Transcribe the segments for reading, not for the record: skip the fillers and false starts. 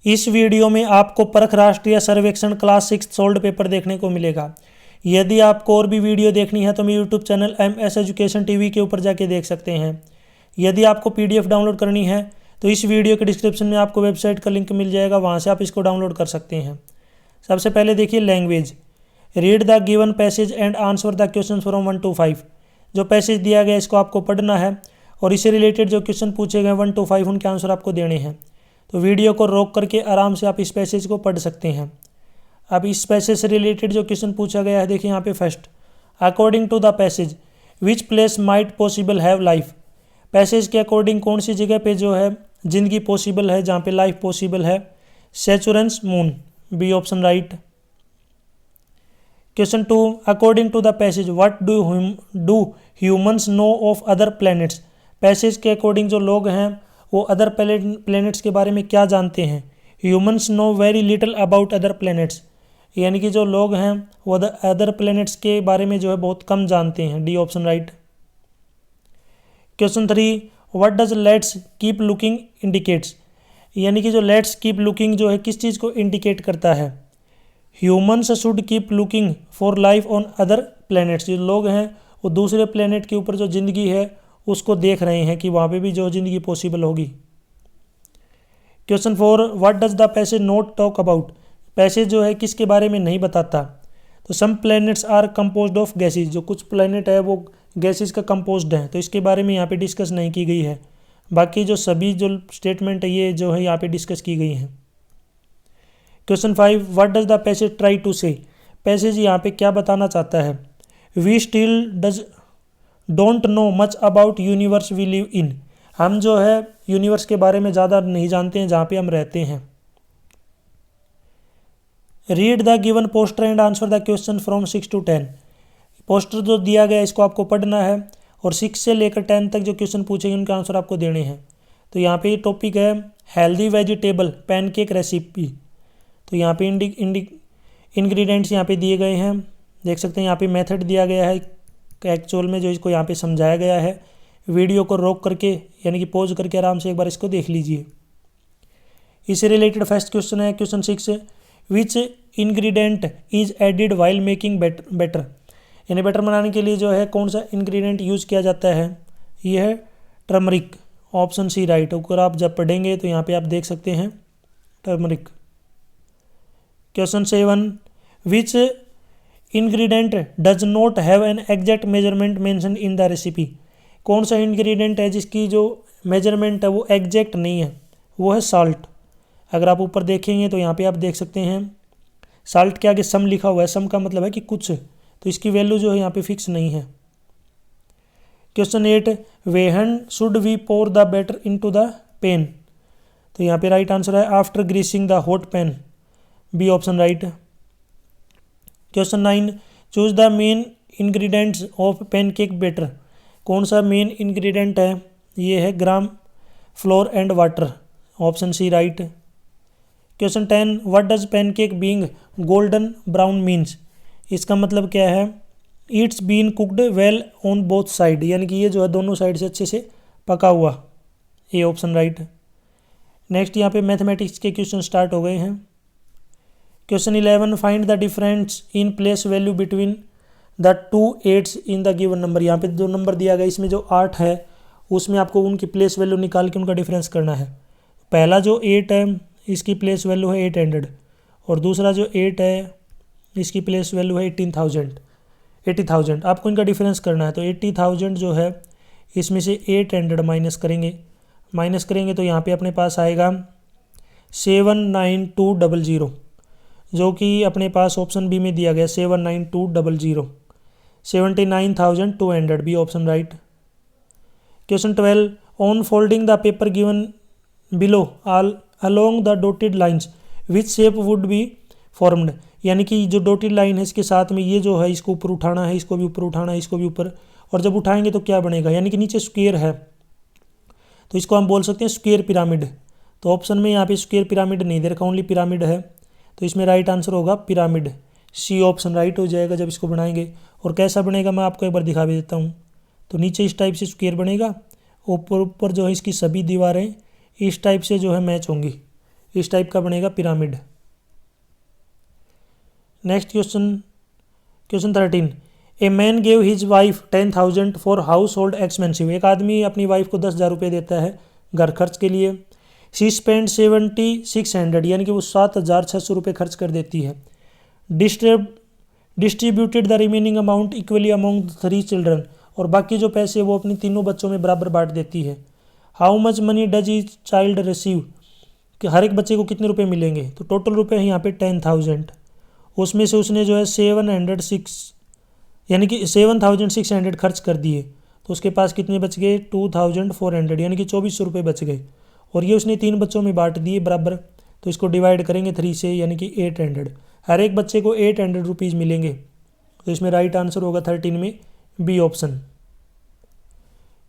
इस वीडियो में आपको परख राष्ट्रीय सर्वेक्षण क्लास 6 सोल्ड पेपर देखने को मिलेगा। यदि आपको और भी वीडियो देखनी है तो मेरे YouTube channel MS education TV के ऊपर जाके देख सकते हैं। यदि आपको PDF डाउनलोड करनी है तो इस वीडियो के डिस्क्रिप्शन में आपको वेबसाइट का लिंक मिल जाएगा, वहाँ से आप इसको डाउनलोड कर सकते हैं। सबसे पहले देखिए language. Read the given passage and answer the question from 1 to 5। जो पैसेज दिया गया इसको आपको पढ़ना है और इससे रिलेटेड जो क्वेश्चन पूछे गए 1 to 5 उनके आंसर आपको देने हैं। तो वीडियो को रोक करके आराम से आप इस पैसेज को पढ़ सकते हैं। अब इस पैसेज से रिलेटेड जो क्वेश्चन पूछा गया है देखिए यहाँ पे first, according to the passage which place might possible have life. Passage के अकॉर्डिंग कौन सी जगह पे जो है जिंदगी पॉसिबल है, जहाँ पे लाइफ पॉसिबल है। Saturn's moon, B option right. Question 2, according to the passage what do humans know of other planets. Passage के अकॉर्डिंग जो लोग हैं वो अदर प्लैनेट्स के बारे में क्या जानते हैं। Humans know very little about other planets, यानी कि जो लोग हैं वो अदर प्लैनेट्स के बारे में जो है बहुत कम जानते हैं, D option right. Question 3, what does let's keep looking indicates, यानी कि जो लेट्स कीप लुकिंग जो है किस चीज़ को इंडिकेट करता है। Humans should keep looking for life on other planets, जो लोग हैं वो दूसरे प्लैनेट के ऊपर जो ज़िंदगी है उसको देख रहे हैं कि वहाँ पे भी जो ज़िंदगी पॉसिबल होगी। Question 4, what does the passage not talk about. Passage जो है किसके बारे में नहीं बताता। तो some planets are composed of gases, जो कुछ प्लैनेट है वो गैसेज का कंपोज्ड है, तो इसके बारे में यहाँ पे डिस्कस नहीं की गई है। बाकी जो सभी जो स्टेटमेंट है ये जो है यहाँ पे डिस्कस की गई हैं। Question 5, what does the passage try to say. Passage यहाँ पे क्या बताना चाहता है। We still does don't know much about universe we live in, हम जो है यूनिवर्स के बारे में ज़्यादा नहीं जानते हैं जहाँ पे हम रहते हैं। Read the given poster and answer the question from 6 to 10। Poster जो दिया गया इसको आपको पढ़ना है और 6 से लेकर 10 तक जो क्वेश्चन पूछेंगे उनके आंसर आपको देने हैं। तो यहाँ पे टॉपिक है हेल्दी वेजिटेबल पैनकेक रेसिपी। तो यहाँ पे इंग्रेडिएंट्स यहाँ पे दिए गए हैं, देख सकते हैं। यहाँ पे मेथड दिया गया है एक्चुअल में जो इसको यहाँ पे समझाया गया है। वीडियो को रोक करके यानी कि पॉज करके आराम से एक बार इसको देख लीजिए। इससे रिलेटेड फर्स्ट क्वेश्चन है question 6, which ingredient is added while making batter, यानी बैटर बनाने के लिए जो है कौन सा इंग्रेडिएंट यूज़ किया जाता है। ये है टर्मरिक, ऑप्शन सी राइट। अगर आप जब पढ़ेंगे तो यहाँ पे आप देख सकते हैं turmeric. Question 7, which ingredient does not have an exact measurement mention in the recipe, कौन सा इंग्रेडिएंट है जिसकी जो मेजरमेंट है वो एग्जैक्ट नहीं है, वो है साल्ट। अगर आप ऊपर देखेंगे तो यहाँ पे आप देख सकते हैं साल्ट के आगे सम लिखा हुआ है, सम का मतलब है कि कुछ, तो इसकी वैल्यू जो है यहाँ पे फिक्स नहीं है। Question 8, when should we pour the batter into the pan, तो यहाँ पे राइट आंसर है after greasing the hot pan, B option right. Question 9, choose the main ingredients of pancake batter, कौन सा मेन इंग्रेडिएंट है। ये है gram flour and water, option C right. Question 10, what does pancake being golden brown means, इसका मतलब क्या है। It's been cooked well on both side, यानी कि ये जो है दोनों साइड से अच्छे से पका हुआ, ए ऑप्शन राइट। नेक्स्ट यहाँ पे मैथमेटिक्स के क्वेश्चन स्टार्ट हो गए हैं। Question 11, find the difference in place value between the 2 8s in the given number, यहाँ पे जो नंबर दिया गया इसमें जो 8 है उसमें आपको उनकी प्लेस वैल्यू निकाल के उनका डिफरेंस करना है। पहला जो 8 है इसकी प्लेस वैल्यू है 800 और दूसरा जो 8 है इसकी प्लेस वैल्यू है 80,000। आपको इनका डिफरेंस करना है। तो 80,000 जो है इसमें से 800 माइनस करेंगे तो यहाँ पे अपने पास आएगा 79200, जो कि अपने पास ऑप्शन बी में दिया गया 79200, 79,200, B option right. Question 12, on folding the paper given below along the dotted lines which shape would be formed, यानी कि जो डॉटेड लाइन है इसके साथ में ये जो है इसको ऊपर उठाना है, इसको भी ऊपर उठाना है, इसको भी ऊपर, और जब उठाएंगे तो क्या बनेगा, यानी कि नीचे स्क्वायर है तो इसको हम बोल सकते हैं स्क्वायर पिरामिड। तो ऑप्शन में यहाँ पे स्क्वायर पिरामिड नहीं दे रखा, ओनली पिरामिड है, तो इसमें राइट आंसर होगा पिरामिड, सी ऑप्शन राइट हो जाएगा जब इसको बनाएंगे। और कैसा बनेगा मैं आपको एक बार दिखा भी देता हूँ। तो नीचे इस टाइप से स्क्वायर बनेगा, ऊपर जो है इसकी सभी दीवारें इस टाइप से जो है मैच होंगी, इस टाइप का बनेगा pyramid. Next question 13, a man gave his wife 10,000 for house hold expensive. एक आदमी अपनी वाइफ को 10,000 रुपये देता है घर खर्च के लिए। शी स्पेंड 7,600 यानी कि वो 7,600 रुपये खर्च कर देती है। Distributed the remaining amount equally among 3 children, और बाकी जो पैसे वो अपनी तीनों बच्चों में बराबर बांट देती है। How much money does each child receive, कि हर एक बच्चे को कितने रुपए मिलेंगे। तो टोटल रुपए हैं यहाँ पे 10,000, उसमें से उसने जो है 7,600 खर्च कर दिए, तो उसके पास कितने बच गए 2,400 यानी कि 2,400 रुपये बच गए, और ये उसने 3 बच्चों में बांट दिए बराबर। तो इसको डिवाइड करेंगे 3 से यानी कि 800, हर एक बच्चे को 800 रुपीज़ मिलेंगे। तो इसमें राइट आंसर होगा 13 में B option.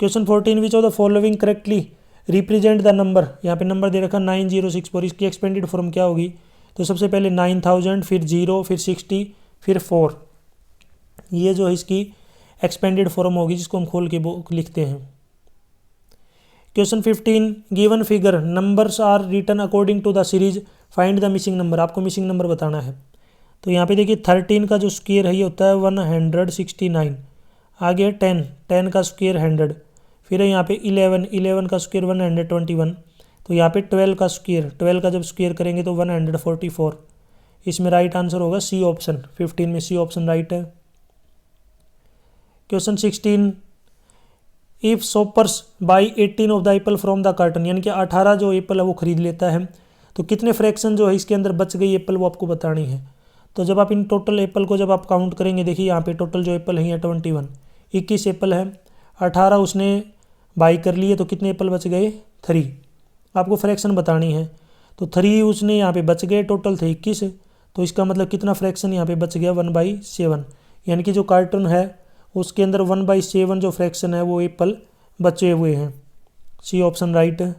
Question 14, which of the following correctly represent the number. यहाँ पे नंबर दे रखा 9064, इसकी एक्सपेंडेड फॉर्म क्या होगी। तो सबसे पहले 9,000, फिर 0, फिर 60, फिर 4, ये जो है इसकी एक्सपेंडेड फॉर्म होगी जिसको हम खोल के लिखते हैं। Question 15, given figure numbers are written according to the series, find the missing number. आपको मिसिंग नंबर बताना है। तो यहाँ पे देखिए 13 का जो स्क्वायर है ये होता है 169, आगे 10 का स्क्वायर 100, फिर है यहाँ पे 11 का स्क्वायर 121, तो यहाँ पे 12 का जब स्क्वायर करेंगे तो 144। इसमें राइट आंसर होगा सी ऑप्शन, 15 में सी ऑप्शन राइट है। Question 16, if shoppers by 18 of the Apple from the carton, यानी कि 18 जो एप्पल है वो खरीद लेता है, तो कितने फ्रैक्शन जो है इसके अंदर बच गई एप्पल वो आपको बतानी है। तो जब आप इन टोटल एप्पल को जब आप काउंट करेंगे, देखिए यहाँ पे टोटल जो एप्पल है 21 एप्पल है, 18 उसने बाई कर लिए, तो कितने एप्पल बच गए 3। आपको फ्रैक्शन बतानी है, तो 3 उसने यहाँ पे बच गए, टोटल थे 21, तो इसका मतलब कितना फ्रैक्शन यहाँ पे बच गया 1/7, यानी कि जो कार्टन है उसके अंदर 1/7 जो फ्रैक्शन है वो एप्पल बचे हुए हैं। सी ऑप्शन राइट है।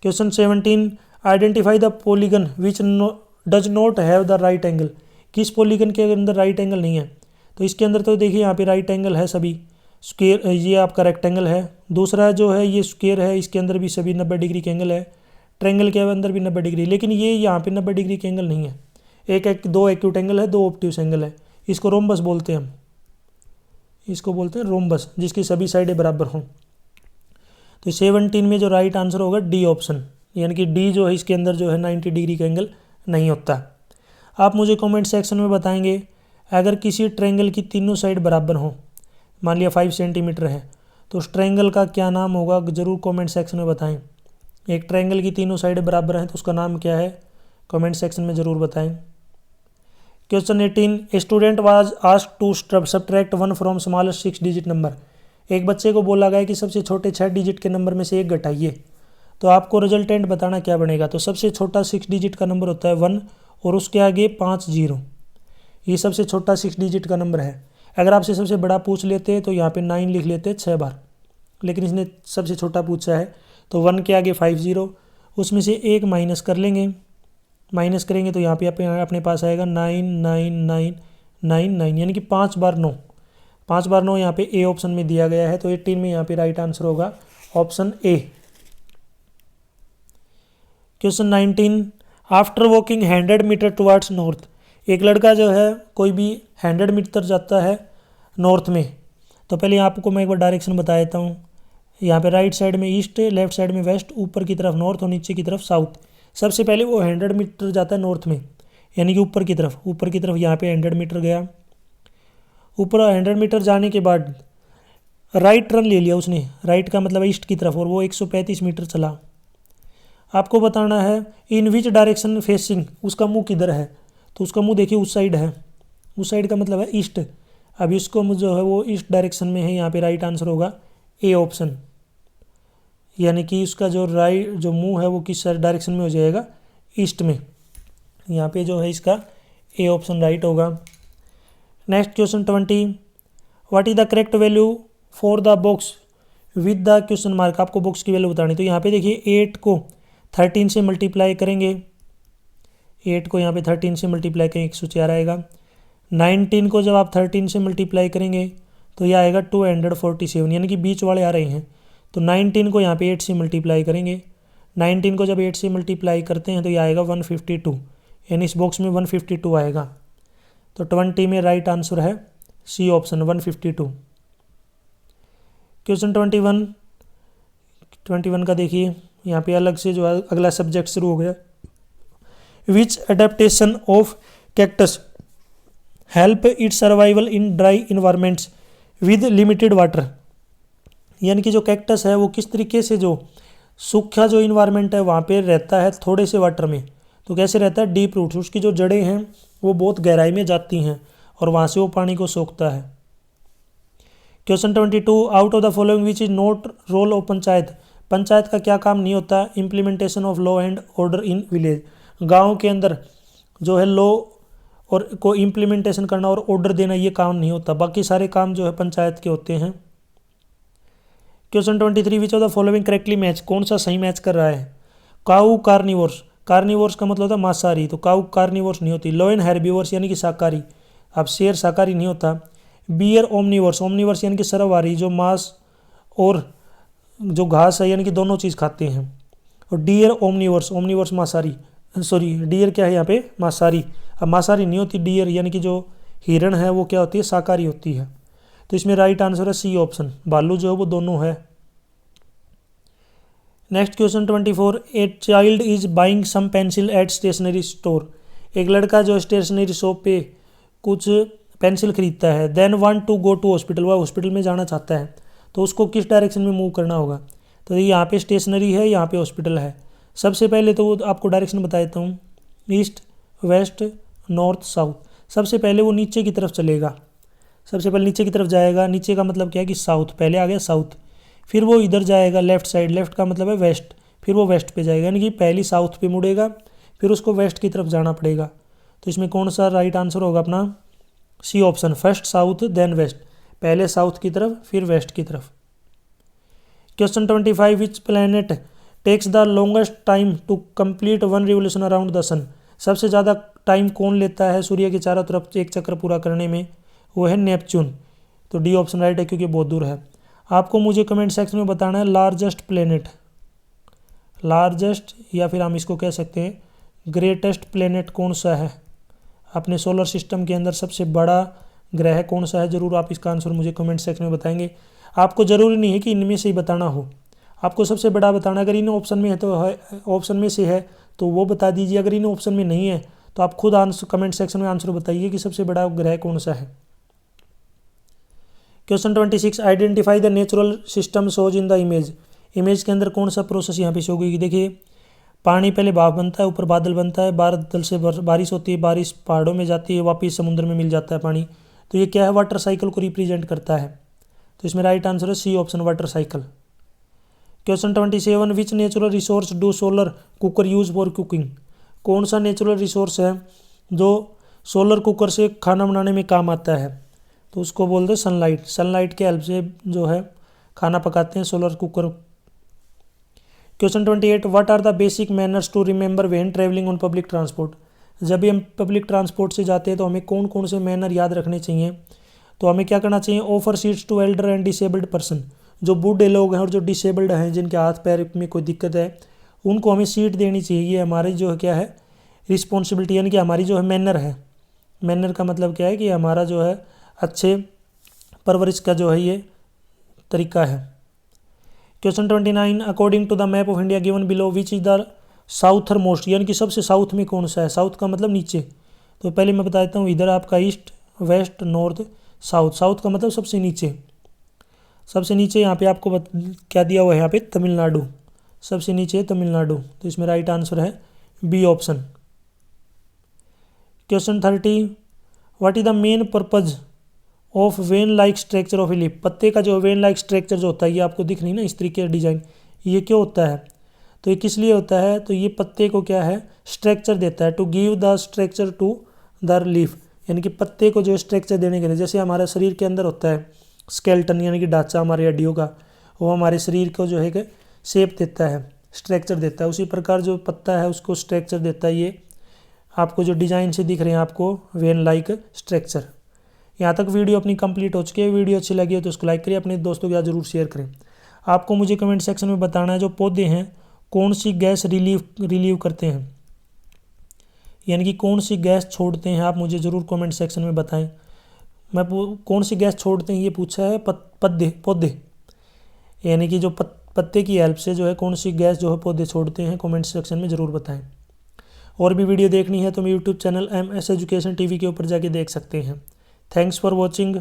Question 17, identify the polygon which does not have the right angle. किस पॉलीगन के अंदर राइट एंगल नहीं है। तो इसके अंदर तो देखिए यहाँ पे राइट एंगल है सभी, स्क्वायर ये आपका रेक्टेंगल है, दूसरा जो है ये स्क्वायर है, इसके अंदर भी सभी 90 डिग्री के एंगल है, ट्रायंगल के अंदर भी 90 डिग्री, लेकिन ये यहाँ पे 90 डिग्री के एंगल नहीं है। दो एक्यूट एंगल है, 2 ऑब्ट्यूस एंगल है, इसको रोम्बस बोलते हैं हम, इसको बोलते हैं रोम्बस, जिसकी सभी साइडें बराबर हों। तो 17 में जो राइट आंसर होगा डी ऑप्शन, यानी कि डी जो है इसके अंदर जो है 90 डिग्री का एंगल नहीं होता। आप मुझे कमेंट सेक्शन में बताएंगे अगर किसी ट्रायंगल की तीनों साइड बराबर हों, मान लिया 5 सेंटीमीटर है, तो उस ट्रायंगल का क्या नाम होगा, ज़रूर कमेंट सेक्शन में बताएं। एक ट्रायंगल की तीनों साइड बराबर हैं तो उसका नाम क्या है, कमेंट सेक्शन में ज़रूर बताएं। Question 18, a student was asked to subtract 1 from smallest 6 digit number. एक बच्चे को बोला गया कि सबसे छोटे 6 डिजिट के नंबर में से 1 घटाइए, तो आपको रिजल्टेंट बताना क्या बनेगा। तो सबसे छोटा 6 डिजिट का नंबर होता है 1 और उसके आगे 5 0, ये सबसे छोटा 6 डिजिट का नंबर है। अगर आपसे सबसे बड़ा पूछ लेते तो यहाँ पे 9 लिख लेते 6 बार, लेकिन इसने सबसे छोटा पूछा है, तो 1 के आगे 5 0, उसमें से 1 माइनस कर लेंगे, माइनस करेंगे तो यहाँ पे अपने पास आएगा 9 9 9 9 9, यानी कि 5 बार 9, 5 बार 9 यहाँ पे ए ऑप्शन में दिया गया है। तो 18 में यहाँ पे राइट आंसर होगा option A. Question 19, after walking 100 metre towards north, एक लड़का जो है कोई भी 100 मीटर जाता है नॉर्थ में, तो पहले आपको मैं एक बार डायरेक्शन बता देता हूँ। यहाँ पे राइट साइड में ईस्ट, लेफ्ट साइड में वेस्ट, ऊपर की तरफ नॉर्थ और नीचे की तरफ साउथ। सबसे पहले वो 100 मीटर जाता है नॉर्थ में, यानी कि ऊपर की तरफ यहाँ पे 100 मीटर गया। ऊपर 100 मीटर जाने के बाद राइट टर्न ले लिया उसने, राइट का मतलब ईस्ट की तरफ, और वो 135 मीटर चला। आपको बताना है इन विच डायरेक्शन फेसिंग, उसका मुंह किधर है। तो उसका मुंह देखिए उस साइड है, उस साइड का मतलब है ईस्ट। अब इसको जो है वो ईस्ट डायरेक्शन में है, यहाँ पे राइट आंसर होगा ए ऑप्शन, यानी कि उसका जो मुंह है वो किस डायरेक्शन में हो जाएगा, ईस्ट में। यहाँ पे जो है इसका ए ऑप्शन राइट होगा। Next question 20, what is the correct value for the box with the question mark. आपको बॉक्स की वैल्यू बतानी। तो यहाँ पे देखिए 8 को 13 से मल्टीप्लाई करेंगे, 8 को यहाँ पे 13 से मल्टीप्लाई करेंगे 104 आएगा। 19 को जब आप 13 से मल्टीप्लाई करेंगे तो यह आएगा 247, यानी कि बीच वाले आ रहे हैं। तो 19 को यहाँ पे 8 से मल्टीप्लाई करेंगे, 19 को जब 8 से मल्टीप्लाई करते हैं तो ये आएगा 152, यानी इस बॉक्स में 152 आएगा। तो 20 में राइट आंसर है सी ऑप्शन 152। क्वेश्चन 21 का देखिए, यहाँ पे अलग से जो है अगला सब्जेक्ट शुरू हो गया। Which adaptation of cactus help it survival in dry environments with limited water, यानी कि जो कैक्टस है वो किस तरीके से जो सूखा जो इन्वायरमेंट है वहाँ पे रहता है थोड़े से वाटर में। तो कैसे रहता है, डीप रूट्स, उसकी जो जड़ें हैं वो बहुत गहराई में जाती हैं और वहाँ से वो पानी को सोखता है। Question 22, out of the following which is not role of panchayat, panchayat का क्या काम नहीं होता, implementation of law and order in village, गाँव के अंदर जो है लॉ और को इम्प्लीमेंटेशन करना और ऑर्डर देना ये काम नहीं होता, बाकी सारे काम जो है पंचायत के होते हैं। Question 23, which of the following correctly match, कौन सा सही मैच कर रहा है। काऊ कार्निवोर्स, कार्निवोर्स का मतलब होता है मांसाहारी, तो काऊ कार्निवोर्स नहीं होती। लॉयन हेर्बिवोर्स यानी कि शाकाहारी, अब शेर शाकाहारी नहीं होता। बियर ओमनिवर्स, ओमनिवर्स यानी कि सर्वहारी, जो मांस और जो घास है यानी कि दोनों चीज़ खाते हैं। और डियर ओमनिवर्स, ओमनिवर्स मांसाहारी, सॉरी डियर क्या है यहाँ पे मांसाहारी, अब मांसाहारी नहीं होती डियर, यानी कि जो हिरण है वो क्या होती है शाकाहारी होती है। तो इसमें राइट आंसर है सी ऑप्शन, भालू जो है वो दोनों है। Next question 24, a child is buying some pencil at stationery store, एक लड़का जो स्टेशनरी शॉप पे कुछ पेंसिल खरीदता है। Then want to go to hospital, वह हॉस्पिटल में जाना चाहता है, तो उसको किस डायरेक्शन में मूव करना होगा। तो यहाँ पे स्टेशनरी है, यहाँ पे हॉस्पिटल है। सबसे पहले तो आपको डायरेक्शन बता देता हूँ, ईस्ट वेस्ट नॉर्थ साउथ। सबसे पहले वो नीचे की तरफ चलेगा, सबसे पहले नीचे की तरफ जाएगा, नीचे का मतलब क्या है कि साउथ, पहले आ गया साउथ, फिर वो इधर जाएगा लेफ्ट साइड, लेफ्ट का मतलब है वेस्ट, फिर वो वेस्ट पे जाएगा, यानी कि पहली साउथ पे मुड़ेगा फिर उसको वेस्ट की तरफ जाना पड़ेगा। तो इसमें कौन सा राइट आंसर होगा अपना, C option, first south then west, पहले साउथ की तरफ फिर वेस्ट की तरफ। Question 25, which planet takes the longest time to complete one revolution around the sun, सबसे ज़्यादा टाइम कौन लेता है सूर्य के चारों तरफ एक चक्र पूरा करने में, वो है नेपच्यून। तो डी ऑप्शन राइट है क्योंकि बहुत दूर है। आपको मुझे कमेंट सेक्शन में बताना है लार्जेस्ट प्लेनेट, लार्जेस्ट या फिर हम इसको कह सकते हैं ग्रेटेस्ट प्लेनेट कौन सा है, अपने सोलर सिस्टम के अंदर सबसे बड़ा ग्रह कौन सा है। ज़रूर आप इसका आंसर मुझे कमेंट सेक्शन में बताएंगे। आपको ज़रूरी नहीं है कि इनमें से ही बताना हो, आपको सबसे बड़ा बताना, अगर इन ऑप्शन में है तो ऑप्शन में से है तो वो बता दीजिए, अगर इन ऑप्शन में नहीं है तो आप खुद आंसर कमेंट सेक्शन में आंसर बताइए कि सबसे बड़ा ग्रह कौन सा है। Question 26, identify the natural system shows in the image, image के अंदर कौन सा प्रोसेस यहाँ पे शो होगी। देखिए पानी पहले भाप बनता है, ऊपर बादल बनता है, बादल से बारिश होती है, बारिश पहाड़ों में जाती है, वापिस समुद्र में मिल जाता है पानी। तो ये क्या है, वाटर साइकिल को रिप्रेजेंट करता है। तो इसमें राइट आंसर है C option, water cycle. Question 27, which natural resource do solar cooker use for cooking, कौन सा नेचुरल रिसोर्स है जो सोलर कुकर से खाना बनाने में काम आता है। तो उसको बोलते हैं सनलाइट, सनलाइट के हेल्प से जो है खाना पकाते हैं solar cooker. Question 28, what are the basic manners to remember when travelling on public transport, जब भी हम पब्लिक ट्रांसपोर्ट से जाते हैं तो हमें कौन कौन से मैनर याद रखने चाहिए। तो हमें क्या करना चाहिए, offer seats to elder and disabled person, जो बूढ़े लोग हैं और जो डिसेबल्ड हैं जिनके हाथ पैर में कोई दिक्कत है उनको हमें सीट देनी चाहिए। ये हमारी जो है क्या है रिस्पॉन्सिबिलिटी, यानी कि हमारी जो है मैनर है। मैनर का मतलब क्या है कि हमारा जो है अच्छे परवरिश का जो है ये तरीका है। Question 29, according to the map of India given below which is the southernmost, यानी कि सबसे साउथ में कौन सा है। साउथ का मतलब नीचे, तो पहले मैं बता देता हूँ, इधर आपका east west north south, south का मतलब सबसे नीचे, सबसे नीचे यहाँ पे आपको क्या दिया हुआ है, यहाँ पे तमिलनाडु, सबसे नीचे तमिलनाडु। तो इसमें राइट आंसर है B option. Question 30, what is the main purpose of when like structure of a leaf, पत्ते का जो वेन लाइक स्ट्रक्चर जो होता है ये आपको दिख रही ना इस तरीके का डिजाइन, ये क्यों होता है। तो ये किस लिए होता है, तो ये पत्ते को क्या है स्ट्रक्चर देता है, to give the structure to the leaf, यानी कि पत्ते को जो स्ट्रक्चर देने के लिए, जैसे हमारे शरीर के अंदर होता है स्केल्टन यानी कि ढांचा हमारी हड्डियों का, वो हमारे शरीर को जो है कि शेप देता है, स्ट्रक्चर देता है, उसी प्रकार जो पत्ता है उसको स्ट्रक्चर देता है। ये आपको जो डिज़ाइन से दिख रहे हैं आपको वेन लाइक स्ट्रक्चर। यहाँ तक वीडियो अपनी कंप्लीट हो चुकी है। वीडियो अच्छी लगी है तो उसको लाइक करिए, अपने दोस्तों के साथ जरूर शेयर करें। आपको मुझे कमेंट सेक्शन में बताना है जो पौधे हैं कौन सी गैस रिलीव करते हैं, यानी कि कौन सी गैस छोड़ते हैं, आप मुझे ज़रूर कमेंट सेक्शन में बताएं। कौन सी गैस छोड़ते हैं ये पूछा है, पौधे, यानी कि जो पत्ते की हेल्प से जो है कौन सी गैस जो है पौधे छोड़ते हैं, कमेंट सेक्शन में ज़रूर बताएं। और भी वीडियो देखनी है तो मेरे YouTube channel MS education TV के ऊपर जाके देख सकते हैं। Thanks for watching.